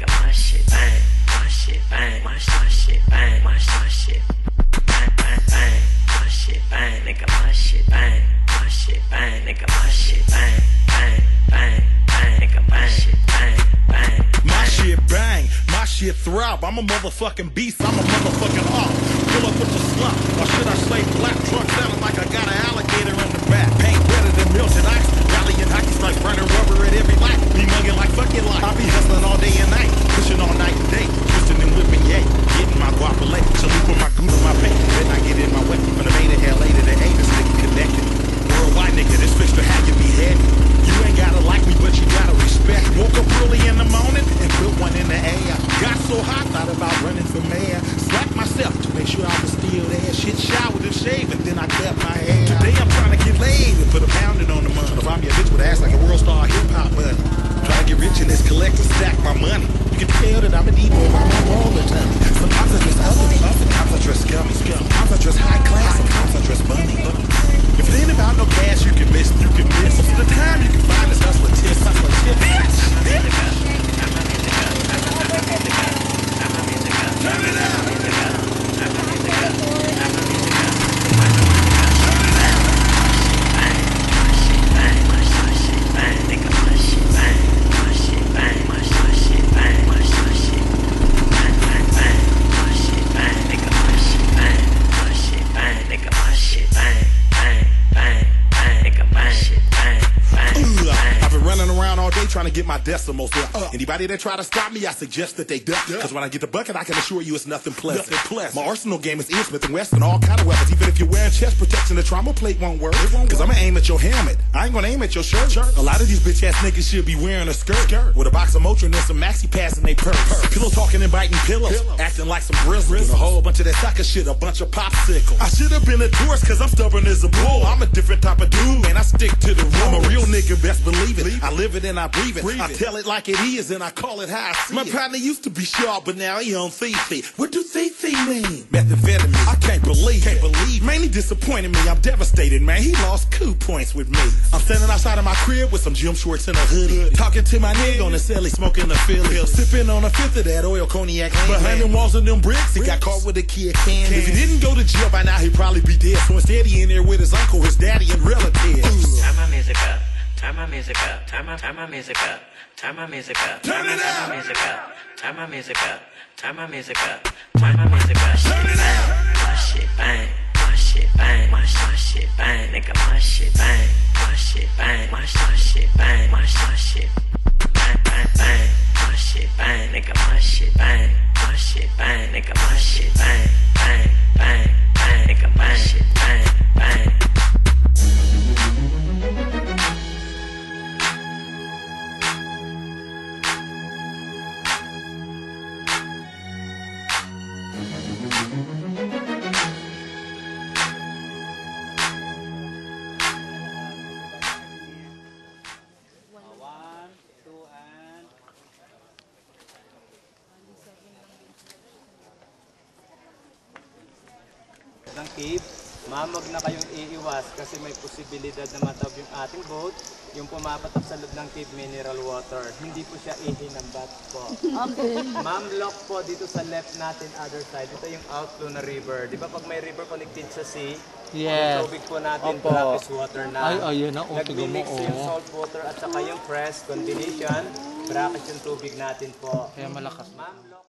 nigga, my shit bang, my shit bang, my shit bang, my shit bang, bang, bang, my shit bang, nigga, my shit bang, my shit bang, nigga, my shit bang, bang, bang, bang, nigga, my shit bang, bang, my shit bang, my shit throb. I'm a motherfucking beast, I'm a motherfucking hawk. Fill up with the slump, or should I say black truck sounding like I got an alligator in the back. Paint better than melted ice, rallying hockey strikes, burning rubber at every light. Be mugging like fuck it life. I be hustling all day and night, pushing all night and day, twisting and whipping, yay. Getting my guapa late, salute for my goon on my pay. Then I get in my way, from the Bay to LA to the A, this nigga connected. Worldwide nigga, this fixed to have you be head. You ain't gotta like me, but you gotta respect. Woke up early in the morning and put one in the air. Got so hot, thought about running for mayor. Slapped myself to make sure I was still there. Shit, showered and shaved, and then I cut my hair. Today I'm trying to get laid and put a pounding on the money. If I'm your bitch with ass like a world star hip-hop buddy. Try to get rich in this collector, stack my money. You can tell that I'm a depot, I'm on all the time. Sometimes I dress ugly, sometimes I dress scummy. Sometimes I dress high class, sometimes I dress bunny. If it ain't about no cash, you can miss, you can miss. Most of the time you can find this hustler tips, bitch. Turn it up. Trying to get my decimals up. Anybody that try to stop me, I suggest that they duck. Cause when I get the bucket, I can assure you it's nothing pleasant. My arsenal game is Ian Smith and Wesson, all kind of weapons. Even if you're wearing chest protection, the trauma plate won't work. Cause I'ma aim at your helmet. I ain't gonna aim at your shirt. A lot of these bitch ass niggas should be wearing a skirt with a box of Motrin and some maxi pads in they purse. Pillow talking and biting pillows, acting like some grizzlies. A whole bunch of that sucker shit, a bunch of popsicles. I should have been a tourist cause I'm stubborn as a bull. I'm a different type of dude, man. I stick to the rule. I'm a real nigga, best believe it. I live it and I breathe it. I tell it like it is and I call it how I see it. My partner used to be sharp, but now he on CC. What do CC mean? Methamphetamine. I can't believe. Man, he disappointed me. I'm devastated, man. He lost 2 points with me. I'm standing outside of my crib with some gym shorts and a hoodie. Talking to my nigga on the celly, smoking a Philly. Sipping on a fifth of that oil cognac. Behind them walls and them bricks, he got caught with a kid can. If he didn't go to jail by now, he'd probably be dead. So instead, he in there with his uncle, his daddy, and relatives. Turn my music up. Turn my music up. Turn my music up. Turn my music up. Turn it up. Turn my music up. Turn my music up. Turn my music up. Turn my music up. Turn it up. My shit bang. My shit bang. My shit bang. Nigga, my shit bang. My shit bang. My shit bang. My shit bang, bang, bang. My shit bang. Nigga, my shit bang. My shit bang. Nigga, my shit bang. Bang, bang, bang. Nigga, my shit bang, bang. Ng cave, mamag na kayong iiwas kasi may posibilidad na matab yung ating boat. Yung pumapatak sa loob ng cave, mineral water. Hindi po siya ihi ng bat po. Okay. Ma'am, lock po dito sa left natin, other side. Ito yung outflow na river. Di ba pag may river connected sa sea, yung tubig po natin, brackish water na. Ayun na, nagmimix yung salt water at saka yung fresh combination, brackish yung tubig natin po. Kaya malakas. Ma'am, lock.